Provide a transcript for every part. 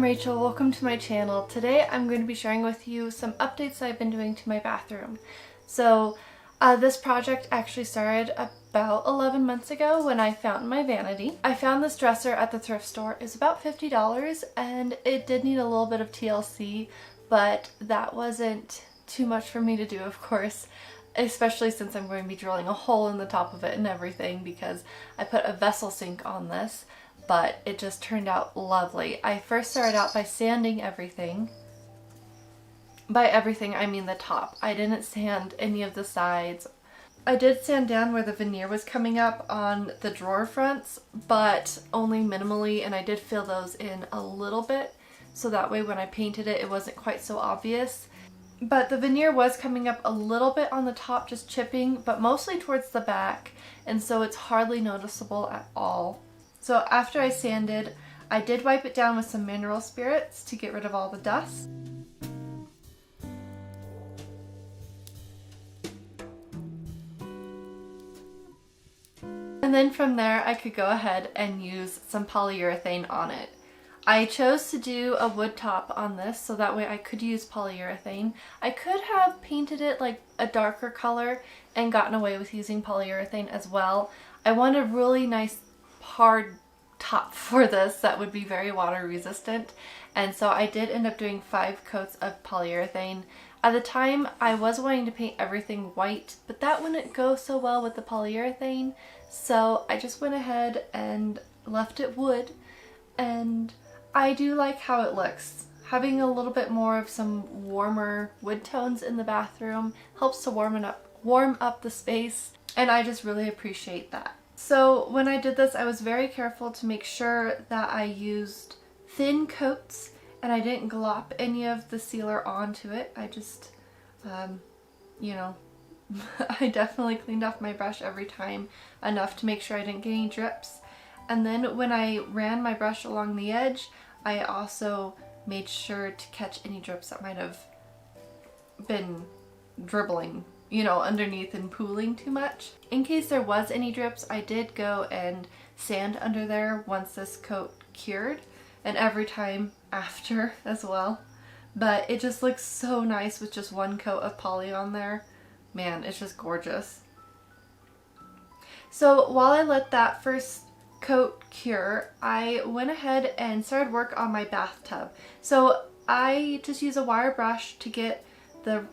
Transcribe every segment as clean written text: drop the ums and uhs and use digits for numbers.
I'm Rachel. Welcome to my channel. Today I'm going to be sharing with you some updates I've been doing to my bathroom. So this project actually started about 11 months ago when I found my vanity. I found this dresser at the thrift store. It's about $50 and it did need a little bit of TLC, but that wasn't too much for me to do, of course, especially since I'm going to be drilling a hole in the top of it and everything because I put a vessel sink on this. But it just turned out lovely. I first started out by sanding everything. By everything, I mean the top. I didn't sand any of the sides. I did sand down where the veneer was coming up on the drawer fronts, but only minimally, and I did fill those in a little bit, so that way when I painted it, it wasn't quite so obvious. But the veneer was coming up a little bit on the top, just chipping, but mostly towards the back, and so it's hardly noticeable at all. So after I sanded, I did wipe it down with some mineral spirits to get rid of all the dust. And then from there, I could go ahead and use some polyurethane on it. I chose to do a wood top on this so that way I could use polyurethane. I could have painted it like a darker color and gotten away with using polyurethane as well. I want a really nice hard top for this that would be very water resistant, and so I did end up doing 5 coats of polyurethane. At the time I was wanting to paint everything white, but that wouldn't go so well with the polyurethane, so I just went ahead and left it wood, and I do like how it looks. Having a little bit more of some warmer wood tones in the bathroom helps to warm up the space, and I just really appreciate that. So when I did this, I was very careful to make sure that I used thin coats and I didn't glop any of the sealer onto it. I just, you know, I definitely cleaned off my brush every time enough to make sure I didn't get any drips. And then when I ran my brush along the edge, I also made sure to catch any drips that might have been dribbling, you know, underneath and pooling too much. In case there was any drips, I did go and sand under there once this coat cured, and every time after as well. But it just looks so nice with just one coat of poly on there. Man, it's just gorgeous. So while I let that first coat cure, I went ahead and started work on my bathtub. So I just use a wire brush to get the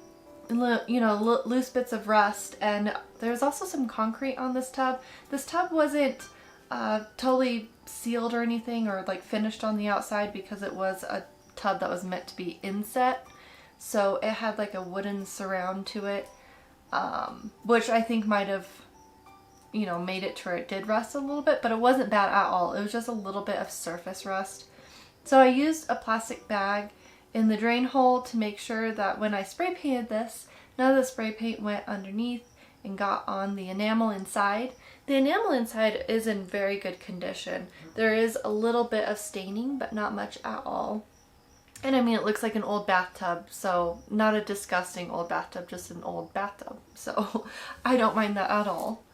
loose bits of rust, and there's also some concrete on this tub. This tub wasn't totally sealed or anything or like finished on the outside because it was a tub that was meant to be inset, so it had like a wooden surround to it, which I think might have, you know, made it to where it did rust a little bit, but it wasn't bad at all. It was just a little bit of surface rust. So I used a plastic bag in the drain hole to make sure that when I spray painted this, none of the spray paint went underneath and got on the enamel inside. The enamel inside is in very good condition. There is a little bit of staining, but not much at all. And I mean, it looks like an old bathtub, so not a disgusting old bathtub, just an old bathtub. So I don't mind that at all.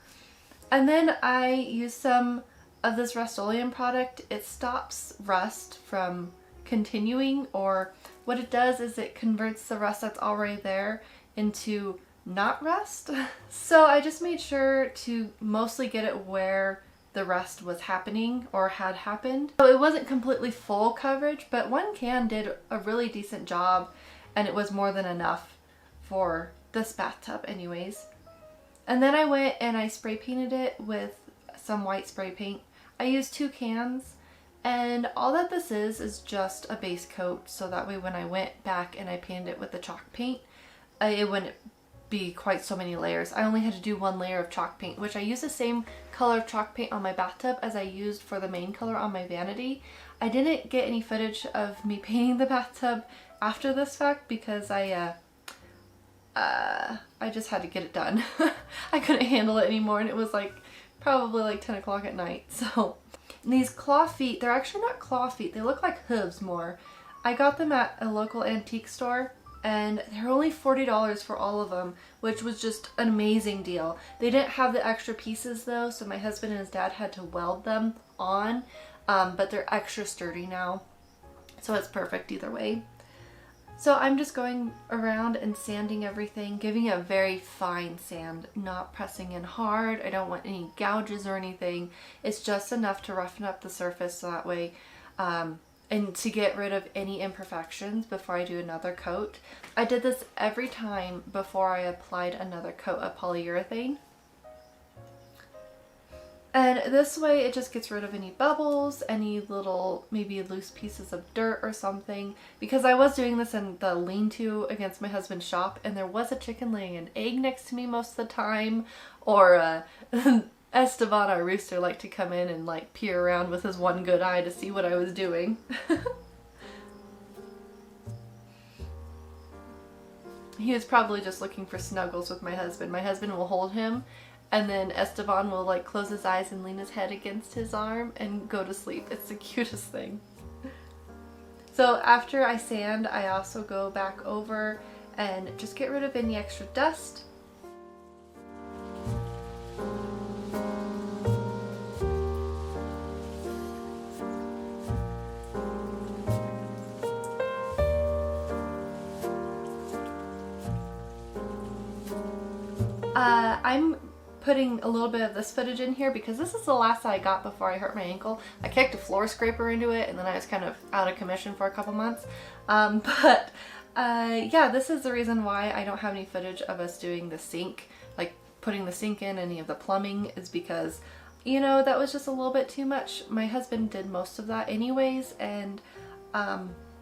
And then I used some of this Rust-Oleum product. It stops rust from continuing, or what it does is it converts the rust that's already there into not rust. So I just made sure to mostly get it where the rust was happening or had happened. So it wasn't completely full coverage, but one can did a really decent job, and it was more than enough for this bathtub anyways. And then I went and I spray painted it with some white spray paint. I used 2 cans. And all that this is just a base coat, so that way when I went back and I painted it with the chalk paint, it wouldn't be quite so many layers. I only had to do 1 layer of chalk paint, which I used the same color of chalk paint on my bathtub as I used for the main color on my vanity. I didn't get any footage of me painting the bathtub after this fact because I just had to get it done. I couldn't handle it anymore, and it was like probably like 10 o'clock at night, so. And these claw feet, they're actually not claw feet, they look like hooves more. I got them at a local antique store, and they're only $40 for all of them, which was just an amazing deal. They didn't have the extra pieces though, so my husband and his dad had to weld them on, but they're extra sturdy now. so it's perfect either way. So I'm just going around and sanding everything, giving it a very fine sand, not pressing in hard. I don't want any gouges or anything. It's just enough to roughen up the surface so that way, and to get rid of any imperfections before I do another coat. I did this every time before I applied another coat of polyurethane. And this way it just gets rid of any bubbles, any little maybe loose pieces of dirt or something. Because I was doing this in the lean-to against my husband's shop, and there was a chicken laying an egg next to me most of the time. Or Esteban, our rooster, liked to come in and like peer around with his one good eye to see what I was doing. He was probably just looking for snuggles with my husband. My husband will hold him, and then Esteban will like close his eyes and lean his head against his arm and go to sleep. It's the cutest thing. So after I sand, I also go back over and just get rid of any extra dust. I'm putting a little bit of this footage in here because this is the last I got before I hurt my ankle. I kicked a floor scraper into it and then I was kind of out of commission for a couple months. Yeah, this is the reason why I don't have any footage of us doing the sink, like putting the sink in, any of the plumbing, is because, you know, that was just a little bit too much. My husband did most of that anyways, and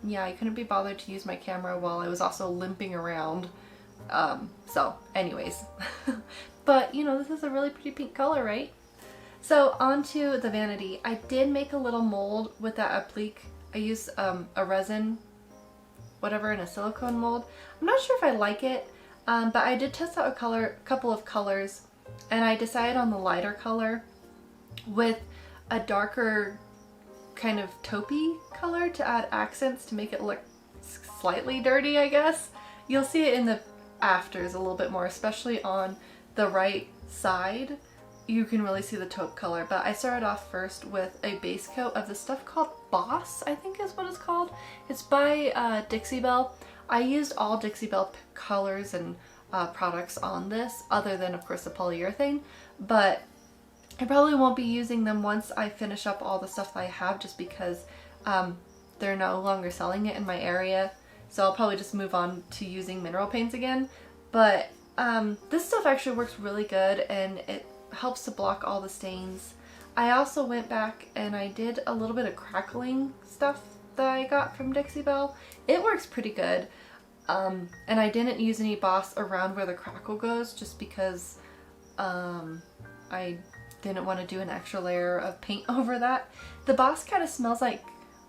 yeah, I couldn't be bothered to use my camera while I was also limping around. So anyways, but you know, this is a really pretty pink color, right? So onto the vanity. I did make a little mold with that applique. I used a resin, whatever, in a silicone mold. I'm not sure if I like it, but I did test out a couple of colors, and I decided on the lighter color with a darker kind of taupey color to add accents to make it look slightly dirty, I guess. You'll see it in the afters a little bit more, especially on the right side. You can really see the taupe color, but I started off first with a base coat of this stuff called Boss, I think is what it's called. It's by Dixie Belle. I used all Dixie Belle colors and products on this, other than of course the polyurethane, but I probably won't be using them once I finish up all the stuff that I have, just because they're no longer selling it in my area. So I'll probably just move on to using mineral paints again. But this stuff actually works really good, and it helps to block all the stains. I also went back and I did a little bit of crackling stuff that I got from Dixie Belle. It works pretty good. And I didn't use any Boss around where the crackle goes, just because I didn't want to do an extra layer of paint over that. The Boss kind of smells like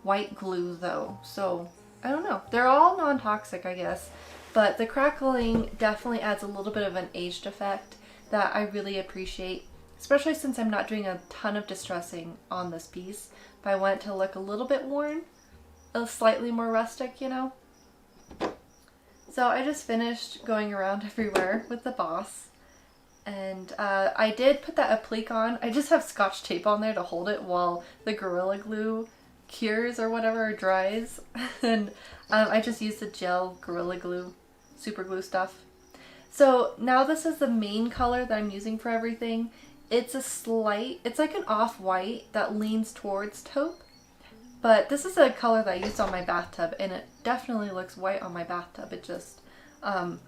white glue though, so I don't know. They're all non-toxic, I guess, but the crackling definitely adds a little bit of an aged effect that I really appreciate, especially since I'm not doing a ton of distressing on this piece, but I want it to look a little bit worn, slightly more rustic, you know? So I just finished going around everywhere with the Boss, and I did put that applique on. I just have Scotch tape on there to hold it while the Gorilla Glue cures or whatever, or dries. And I just used the gel Gorilla Glue, super glue stuff. So now this is the main color that I'm using for everything. It's it's like an off-white that leans towards taupe. But this is a color that I used on my bathtub, and it definitely looks white on my bathtub. It just,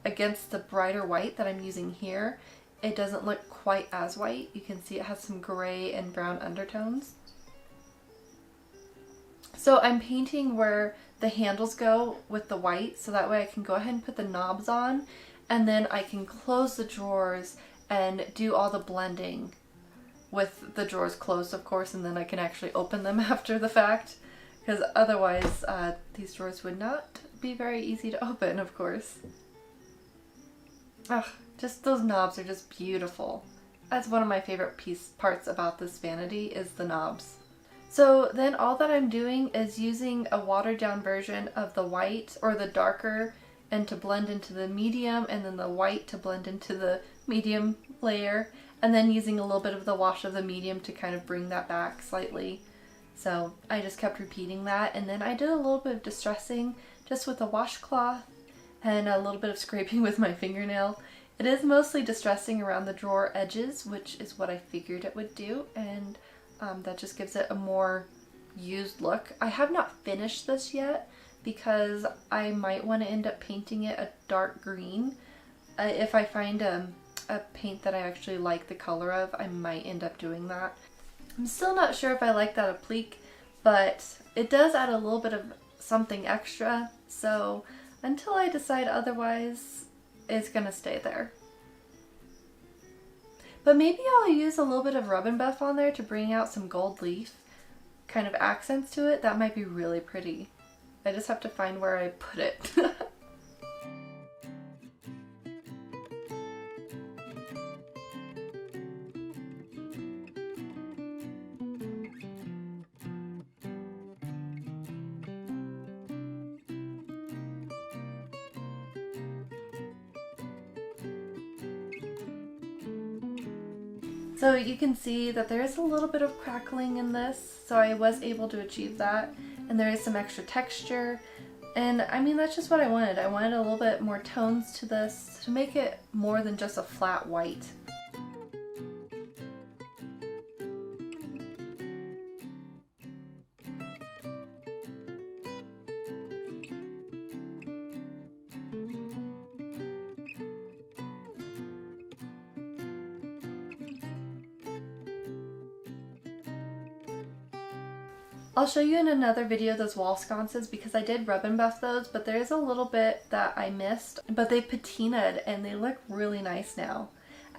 against the brighter white that I'm using here, it doesn't look quite as white. You can see it has some gray and brown undertones. So I'm painting where the handles go with the white, so that way I can go ahead and put the knobs on, and then I can close the drawers and do all the blending with the drawers closed, of course, and then I can actually open them after the fact, because otherwise these drawers would not be very easy to open, of course. Ugh, just those knobs are just beautiful. That's one of my favorite parts about this vanity, is the knobs. So then all that I'm doing is using a watered down version of the white, or the darker, and to blend into the medium, and then the white to blend into the medium layer, and then using a little bit of the wash of the medium to kind of bring that back slightly. So I just kept repeating that, and then I did a little bit of distressing just with a washcloth and a little bit of scraping with my fingernail. It is mostly distressing around the drawer edges, which is what I figured it would do, and that just gives it a more used look. I have not finished this yet because I might want to end up painting it a dark green. If I find a paint that I actually like the color of, I might end up doing that. I'm still not sure if I like that applique, but it does add a little bit of something extra, so until I decide otherwise, it's gonna stay there. But maybe I'll use a little bit of Rub and Buff on there to bring out some gold leaf kind of accents to it. That might be really pretty. I just have to find where I put it. So you can see that there is a little bit of crackling in this, so I was able to achieve that, and there is some extra texture, and I mean that's just what I wanted. I wanted a little bit more tones to this to make it more than just a flat white. I'll show you in another video those wall sconces because I did Rub and Buff those, but there is a little bit that I missed, but they patinaed and they look really nice now.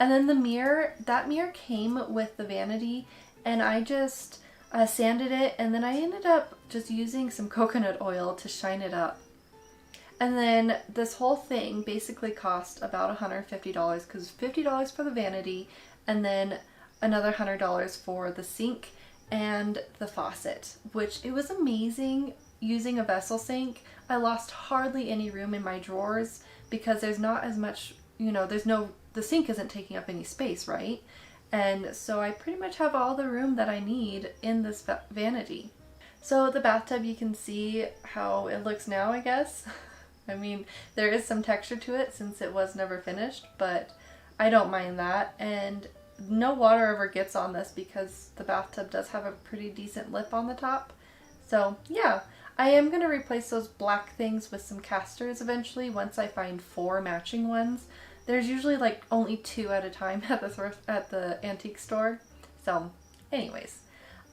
And then the mirror, that mirror came with the Vanity, and I just sanded it, and then I ended up just using some coconut oil to shine it up. And then this whole thing basically cost about $150 because $50 for the Vanity and then another $100 for the sink and the faucet, which it was amazing using a vessel sink. I lost hardly any room in my drawers because there's not as much, you know, the sink isn't taking up any space, right? And so I pretty much have all the room that I need in this Vanity. So the bathtub, you can see how it looks now, I guess. I mean, there is some texture to it since it was never finished, but I don't mind that. And no water ever gets on this because the bathtub does have a pretty decent lip on the top. So yeah, I am going to replace those black things with some casters eventually once I find 4 matching ones. There's usually like only 2 at a time at the antique store. So anyways,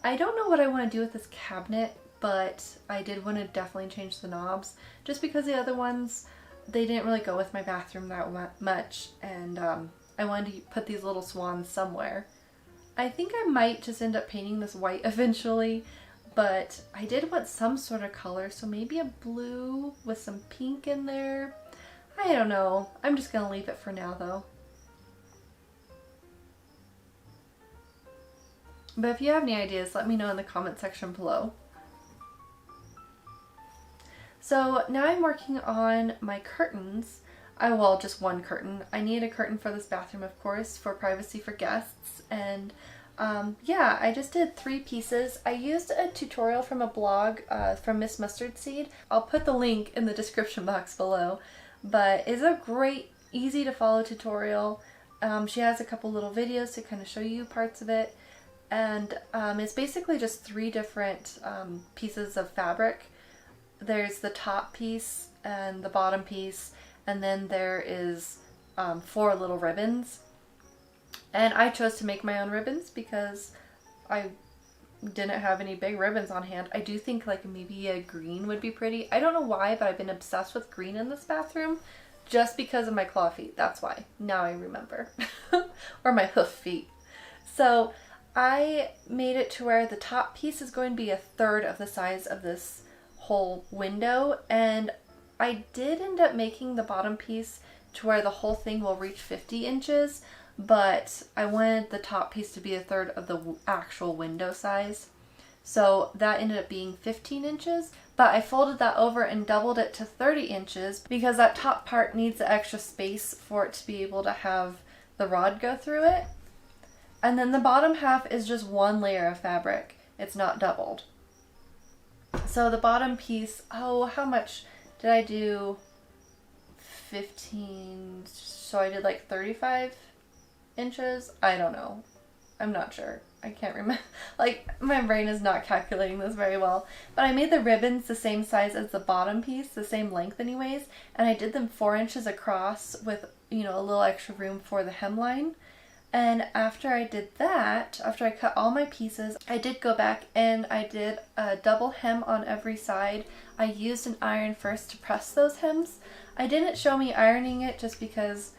I don't know what I want to do with this cabinet, but I did want to definitely change the knobs just because the other ones, they didn't really go with my bathroom that much, and I wanted to put these little swans somewhere. I think I might just end up painting this white eventually, but I did want some sort of color, so maybe a blue with some pink in there. I don't know. I'm just gonna leave it for now though. But if you have any ideas, let me know in the comment section below. So now I'm working on my curtains. Well, just one curtain. I need a curtain for this bathroom, of course, for privacy for guests. And yeah, I just did 3 pieces. I used a tutorial from a blog from Miss Mustard Seed. I'll put the link in the description box below. But it's a great, easy to follow tutorial. She has a couple little videos to kind of show you parts of it. And it's basically just 3 different pieces of fabric. There's the top piece and the bottom piece, and then there is 4 little ribbons. And I chose to make my own ribbons because I didn't have any big ribbons on hand. I do think like maybe a green would be pretty. I don't know why, but I've been obsessed with green in this bathroom just because of my claw feet. That's why. Now I remember. Or my hoof feet. So I made it to where the top piece is going to be 1/3 of the size of this whole window, and I did end up making the bottom piece to where the whole thing will reach 50 inches, but I wanted the top piece to be 1/3 of the actual window size. So that ended up being 15 inches, but I folded that over and doubled it to 30 inches because that top part needs the extra space for it to be able to have the rod go through it. And then the bottom half is just 1 layer of fabric. It's not doubled. So the bottom piece, oh, how much did I do? 15, so I did like 35 inches. I don't know. I'm not sure. I can't remember. Like, my brain is not calculating this very well. But I made the ribbons the same size as the bottom piece, the same length anyways, and I did them 4 inches across with, you know, a little extra room for the hemline. And after I did that, after I cut all my pieces, I did go back and I did a double hem on every side. I used an iron first to press those hems. I didn't show me ironing it just because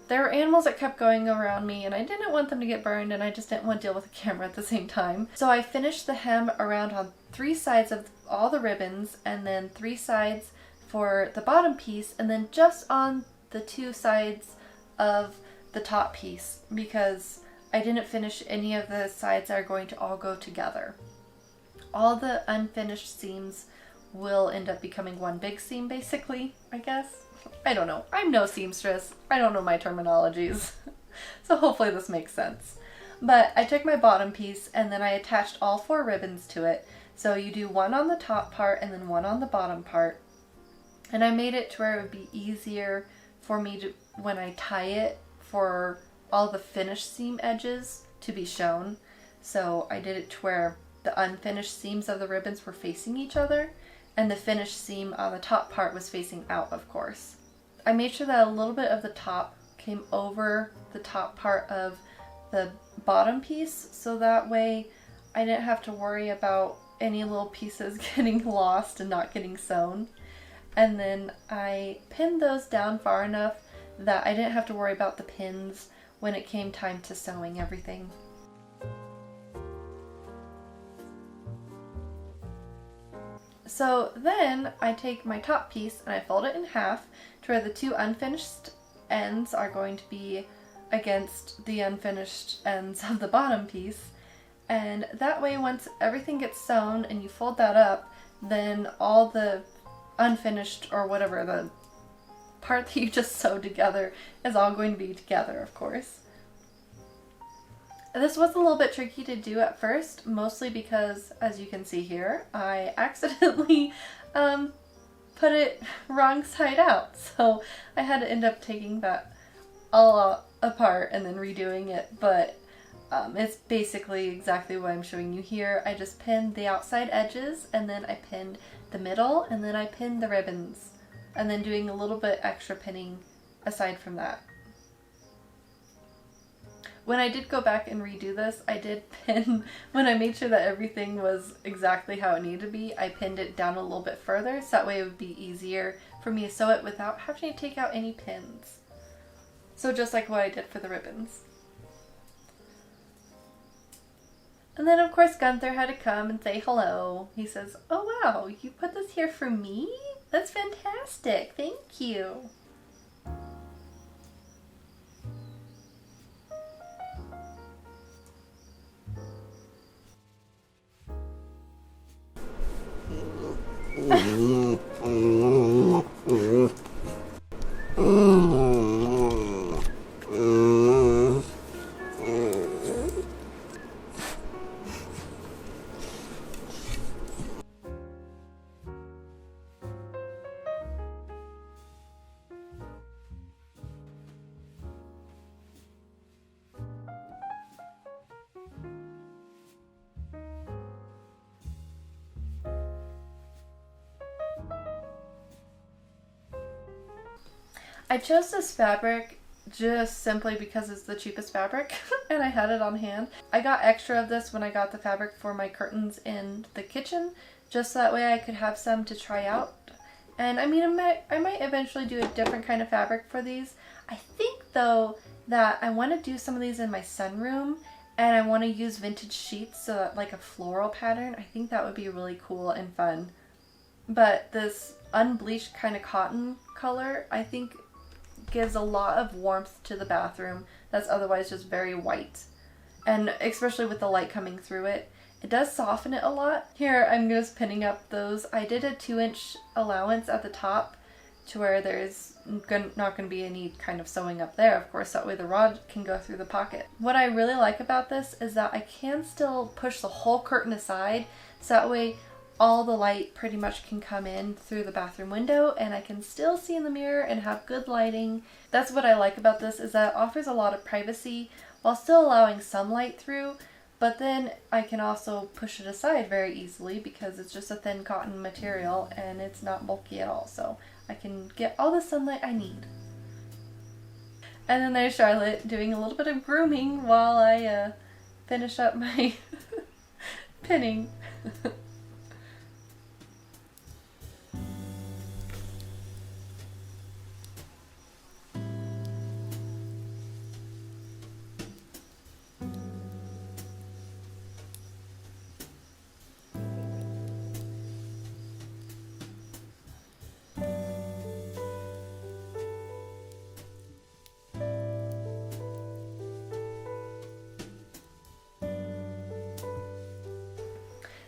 there were animals that kept going around me and I didn't want them to get burned, and I just didn't want to deal with the camera at the same time. So I finished the hem around on 3 sides of all the ribbons, and then 3 sides for the bottom piece, and then just on the 2 sides of the top piece, because I didn't finish any of the sides that are going to all go together. All the unfinished seams will end up becoming one big seam, basically, I guess. I don't know. I'm no seamstress. I don't know my terminologies. So hopefully this makes sense. But I took my bottom piece and then I attached all 4 ribbons to it. So you do one on the top part and then one on the bottom part. And I made it to where it would be easier for me to, when I tie it, for all the finished seam edges to be shown. So I did it to where the unfinished seams of the ribbons were facing each other, and the finished seam on the top part was facing out, of course. I made sure that a little bit of the top came over the top part of the bottom piece, so that way I didn't have to worry about any little pieces getting lost and not getting sewn. And then I pinned those down far enough that I didn't have to worry about the pins when it came time to sewing everything. So then I take my top piece and I fold it in half to where the 2 unfinished ends are going to be against the unfinished ends of the bottom piece. And that way, once everything gets sewn and you fold that up, then all the unfinished, or whatever, the part that you just sewed together is all going to be together, of course. This was a little bit tricky to do at first, mostly because, as you can see here, I accidentally put it wrong side out. So I had to end up taking that all apart and then redoing it, but it's basically exactly what I'm showing you here. I just pinned the outside edges, and then I pinned the middle, and then I pinned the ribbons, and then doing a little bit extra pinning aside from that. When I did go back and redo this, I did pin, when I made sure that everything was exactly how it needed to be, I pinned it down a little bit further, so that way it would be easier for me to sew it without having to take out any pins. So just like what I did for the ribbons. And then of course Gunther had to come and say hello. He says, "Oh wow, you put this here for me? That's fantastic, thank you." I chose this fabric just simply because it's the cheapest fabric and I had it on hand. I got extra of this when I got the fabric for my curtains in the kitchen, just so that way I could have some to try out. And I mean, I might eventually do a different kind of fabric for these. I think though that I want to do some of these in my sunroom, and I want to use vintage sheets, so that, like a floral pattern. I think that would be really cool and fun. But this unbleached kind of cotton color, I think, gives a lot of warmth to the bathroom that's otherwise just very white, and especially with the light coming through it, it does soften it a lot. Here I'm just pinning up those. I did a 2-inch allowance at the top to where there's not going to be any kind of sewing up there, of course, that way the rod can go through the pocket. What I really like about this is that I can still push the whole curtain aside, so that way all the light pretty much can come in through the bathroom window, and I can still see in the mirror and have good lighting. That's what I like about this, is that it offers a lot of privacy while still allowing some light through, but then I can also push it aside very easily because it's just a thin cotton material and it's not bulky at all, so I can get all the sunlight I need. And then there's Charlotte doing a little bit of grooming while I finish up my pinning.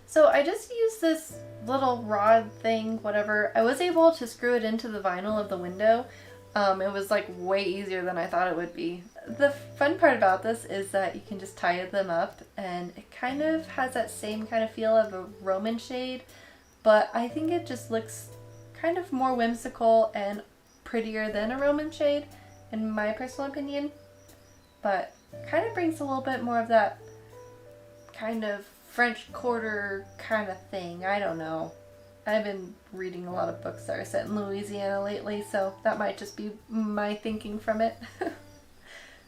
So I just used this little rod thing, whatever. I was able to screw it into the vinyl of the window. It was like way easier than I thought it would be. The fun part about this is that you can just tie them up, and it kind of has that same kind of feel of a Roman shade, but I think it just looks kind of more whimsical and prettier than a Roman shade, in my personal opinion. But kind of brings a little bit more of that kind of French Quarter kind of thing. I don't know. I've been reading a lot of books that are set in Louisiana lately, so that might just be my thinking from it.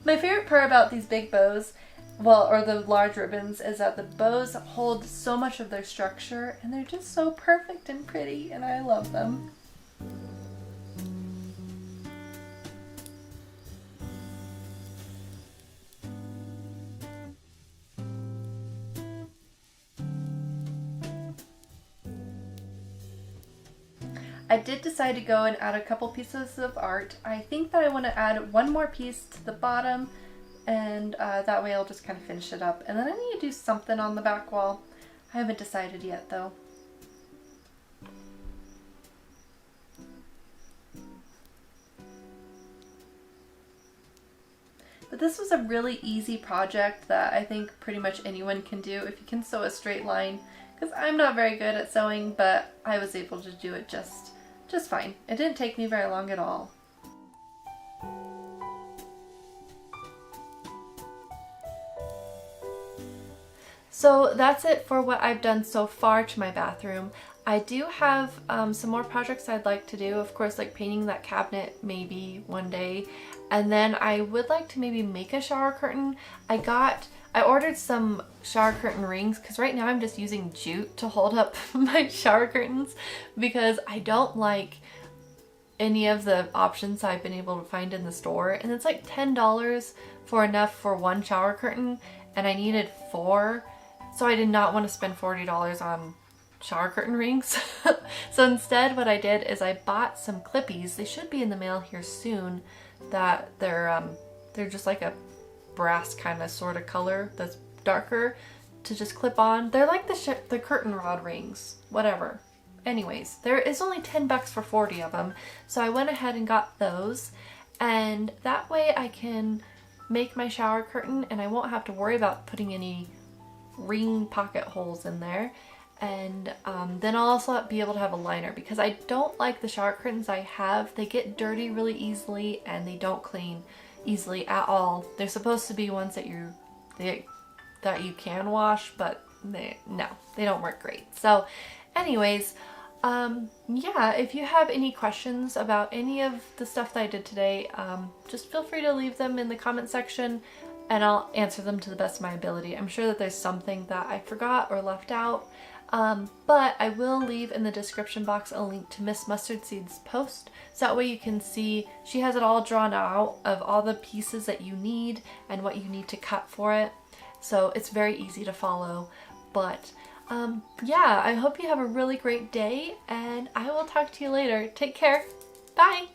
My favorite part about these big bows, well, or the large ribbons, is that the bows hold so much of their structure and they're just so perfect and pretty, and I love them. I did decide to go and add a couple pieces of art. I think that I want to add one more piece to the bottom, and that way I'll just kind of finish it up. And then I need to do something on the back wall. I haven't decided yet though. But this was a really easy project that I think pretty much anyone can do if you can sew a straight line. Because I'm not very good at sewing, but I was able to do it just fine. It didn't take me very long at all. So that's it for what I've done so far to my bathroom. I do have some more projects I'd like to do, of course, like painting that cabinet maybe one day. And then I would like to maybe make a shower curtain. I ordered some shower curtain rings because right now I'm just using jute to hold up my shower curtains because I don't like any of the options I've been able to find in the store. And it's like $10 for enough for one shower curtain, and I needed 4. So I did not want to spend $40 on shower curtain rings. So instead what I did is I bought some clippies. They should be in the mail here soon. That they're just like a brass kind of sort of color that's darker to just clip on. They're like the curtain rod rings, whatever. Anyways, there is only $10 for 40 of them, so I went ahead and got those, and that way I can make my shower curtain and I won't have to worry about putting any ring pocket holes in there. And then I'll also be able to have a liner because I don't like the shower curtains I have. They get dirty really easily and they don't clean easily at all. They're supposed to be ones that you can wash, but they don't work great. So anyways, yeah, if you have any questions about any of the stuff that I did today, just feel free to leave them in the comment section and I'll answer them to the best of my ability. I'm sure that there's something that I forgot or left out. But I will leave in the description box a link to Miss Mustard Seed's post, so that way you can see she has it all drawn out of all the pieces that you need and what you need to cut for it. So it's very easy to follow. But yeah, I hope you have a really great day and I will talk to you later. Take care. Bye!